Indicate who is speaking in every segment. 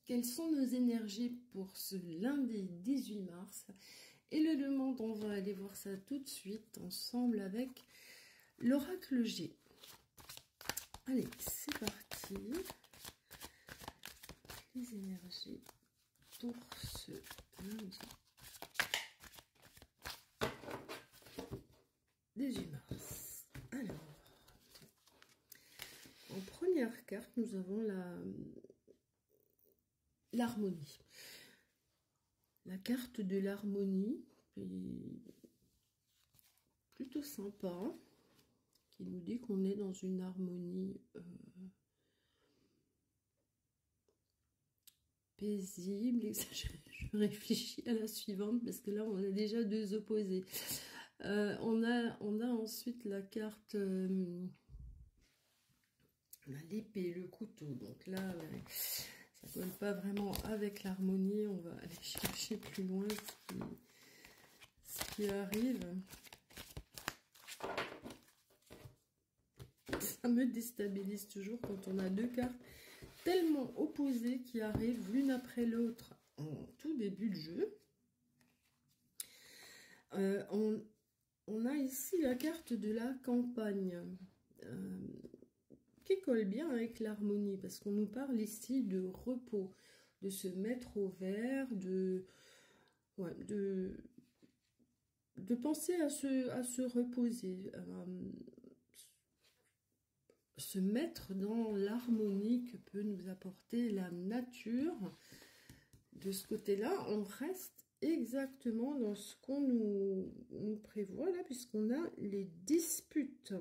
Speaker 1: quelles sont nos énergies pour ce lundi 18 mars. Et le demande, on va aller voir ça tout de suite ensemble avec l'oracle G. Allez, c'est parti. Les énergies pour ce lundi 18 mars. Alors, en première carte, nous avons l'harmonie. La carte de l'harmonie, plutôt sympa, qui nous dit qu'on est dans une harmonie paisible. Je réfléchis à la suivante parce que là on a déjà deux opposés. On a ensuite la carte l'épée, le couteau. Donc là, ça ne colle pas vraiment avec l'harmonie. On va aller chercher plus loin ce qui arrive. Ça me déstabilise toujours quand on a deux cartes tellement opposées qui arrivent l'une après l'autre en tout début de jeu. On a ici la carte de la campagne qui colle bien avec l'harmonie parce qu'on nous parle ici de repos, de se mettre au vert, de penser à se reposer, se mettre dans l'harmonie que peut nous apporter la nature. De ce côté-là, on reste exactement dans ce qu'on nous prévoit là, puisqu'on a les disputes.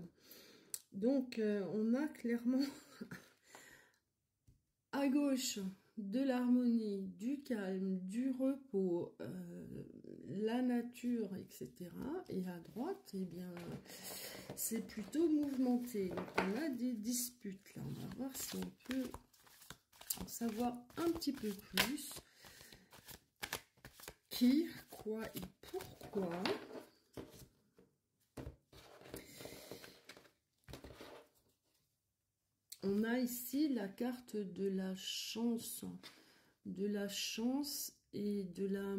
Speaker 1: Donc, on a clairement à gauche de l'harmonie, du calme, du repos, la nature, etc. Et à droite, eh bien, c'est plutôt mouvementé. Donc, on a des disputes là. On va voir si on peut en savoir un petit peu plus. Qui, quoi et pourquoi. On a ici la carte de la chance et de la...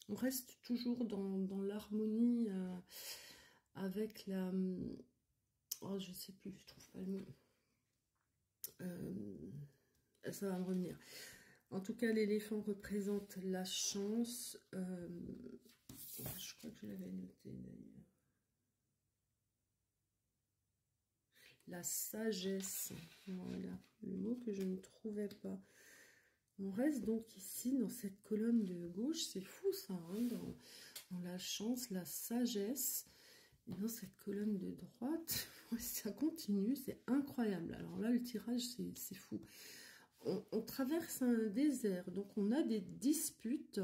Speaker 1: On reste toujours dans l'harmonie avec la... Oh, je sais plus, je trouve pas le mot. Ça va me revenir. En tout cas, l'éléphant représente la chance. Je crois que je l'avais noté d'ailleurs. La sagesse. Voilà, le mot que je ne trouvais pas. On reste donc ici dans cette colonne de gauche. C'est fou ça, hein, dans la chance, la sagesse. Et dans cette colonne de droite, ça continue, c'est incroyable. Alors là, le tirage, c'est fou. On traverse un désert, donc on a des disputes.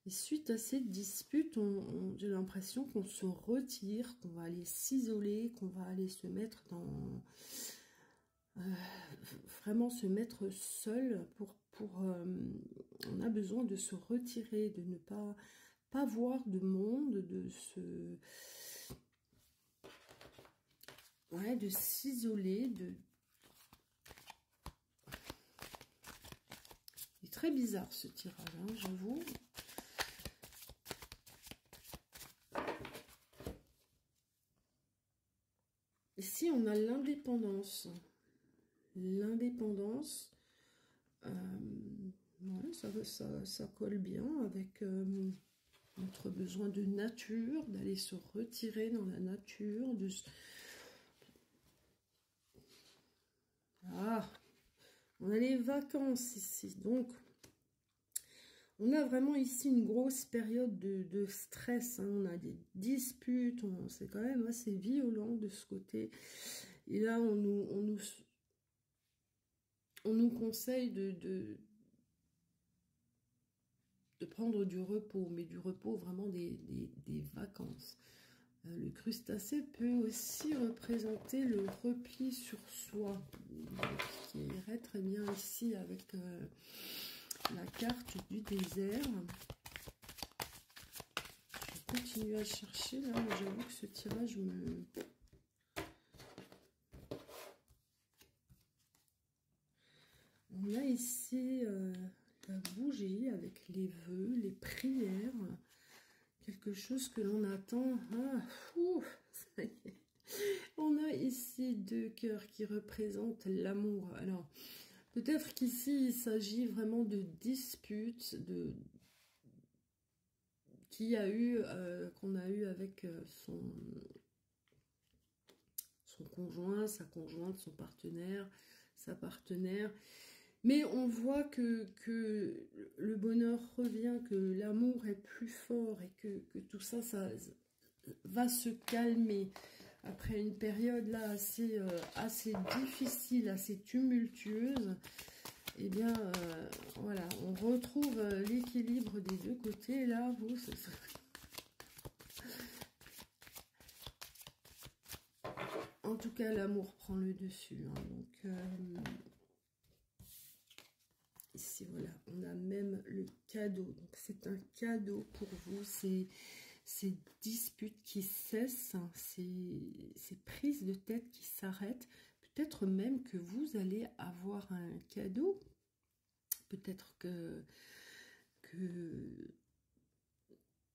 Speaker 1: Et suite à ces disputes, j'ai l'impression qu'on se retire, qu'on va aller s'isoler, qu'on va aller se mettre dans... vraiment se mettre seul on a besoin de se retirer, de ne pas voir de monde, de se... Ouais, de s'isoler, Il est très bizarre ce tirage, hein, j'avoue. Ici, on a l'indépendance. L'indépendance, ouais, ça colle bien avec notre besoin de nature, d'aller se retirer dans la nature. Ah, on a les vacances ici, donc on a vraiment ici une grosse période de stress, hein. On a des disputes, c'est quand même assez violent de ce côté. Et là, on nous conseille de prendre du repos, mais du repos vraiment des vacances. Le crustacé peut aussi représenter le repli sur soi, qui irait très bien ici avec la carte du désert. Je vais continuer à chercher, là, j'avoue que ce tirage me... On a ici la bougie avec les vœux, les prières. Quelque chose que l'on attend. Ah, ça y est. On a ici 2 cœurs qui représentent l'amour. Alors, peut-être qu'ici, il s'agit vraiment de disputes qu'on a eu avec son conjoint, sa conjointe, son partenaire, sa partenaire. Mais on voit que le bonheur revient, que l'amour est plus fort et que tout ça, ça va se calmer après une période là assez difficile, assez tumultueuse. Et bien, voilà, on retrouve l'équilibre des deux côtés. Là, vous, en tout cas, l'amour prend le dessus. Hein, donc, ici, voilà, on a même le cadeau. Donc, c'est un cadeau pour vous. Ces disputes qui cessent, hein, ces prises de tête qui s'arrêtent. Peut-être même que vous allez avoir un cadeau. Peut-être que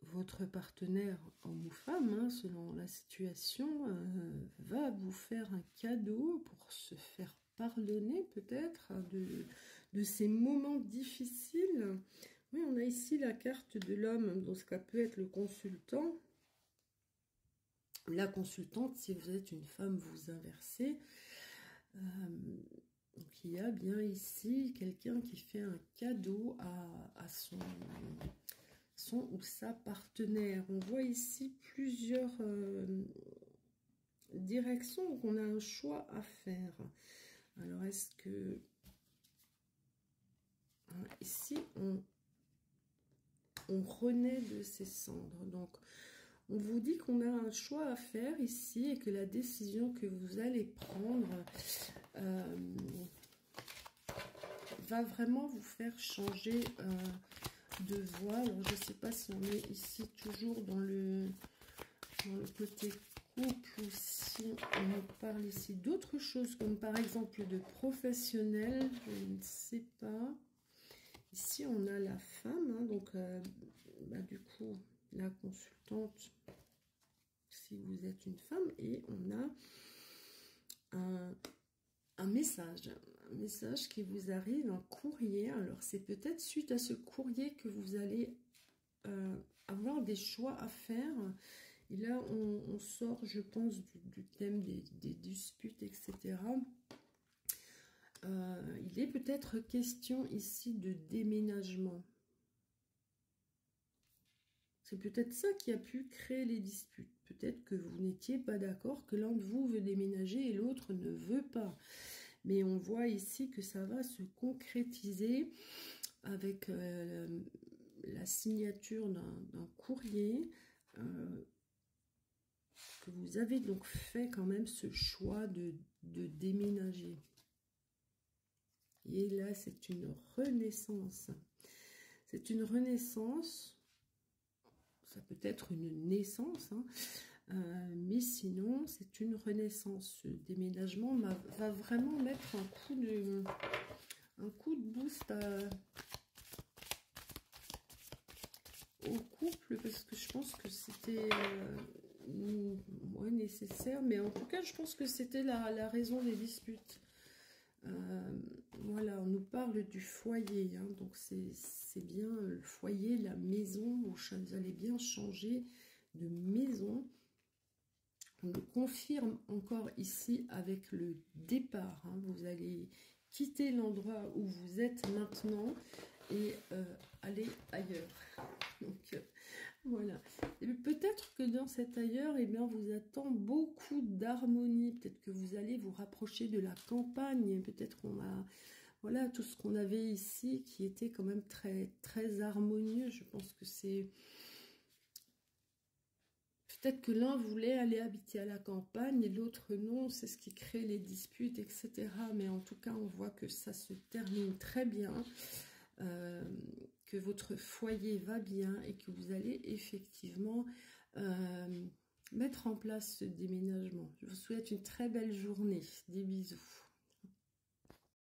Speaker 1: votre partenaire, homme ou femme, hein, selon la situation, va vous faire un cadeau pour se faire pardonner peut-être de ces moments difficiles. Oui, on a ici la carte de l'homme, donc ça peut être le consultant. La consultante, si vous êtes une femme, vous inversez. Donc il y a bien ici quelqu'un qui fait un cadeau à son ou sa partenaire. On voit ici plusieurs directions, donc on a un choix à faire. Alors est-ce que... Ici, on renaît de ses cendres. Donc, on vous dit qu'on a un choix à faire ici et que la décision que vous allez prendre va vraiment vous faire changer de voie. Alors, je ne sais pas si on est ici toujours dans le côté couple ou si on parle ici d'autres choses comme par exemple de professionnel. Je ne sais pas. Ici, on a la femme, hein, donc du coup, la consultante, si vous êtes une femme, et on a un message qui vous arrive, un courrier. Alors, c'est peut-être suite à ce courrier que vous allez avoir des choix à faire. Et là, on sort, je pense, du thème des disputes, etc. Il est peut-être question ici de déménagement. C'est peut-être ça qui a pu créer les disputes. Peut-être que vous n'étiez pas d'accord, que l'un de vous veut déménager et l'autre ne veut pas. Mais on voit ici que ça va se concrétiser avec la signature d'un courrier. Que vous avez donc fait quand même ce choix de déménager. Et là, c'est une renaissance. C'est une renaissance. Ça peut être une naissance, hein, mais sinon, c'est une renaissance. Ce déménagement va vraiment mettre un coup de boost au couple, parce que je pense que c'était nécessaire, mais en tout cas, je pense que c'était la raison des disputes. Voilà, on nous parle du foyer, hein, donc c'est bien le foyer, la maison. Vous allez bien changer de maison. On le confirme encore ici avec le départ. Hein, vous allez quitter l'endroit où vous êtes maintenant et aller ailleurs. Donc voilà. Et peut-être que dans cet ailleurs, eh bien, vous attend beaucoup d'harmonie. Peut-être que vous allez vous rapprocher de la campagne. Peut-être qu'on a, voilà, tout ce qu'on avait ici qui était quand même très, très harmonieux. Je pense que c'est... Peut-être que l'un voulait aller habiter à la campagne et l'autre non. C'est ce qui crée les disputes, etc. Mais en tout cas, on voit que ça se termine très bien. Que votre foyer va bien et que vous allez effectivement mettre en place ce déménagement. Je vous souhaite une très belle journée. Des bisous.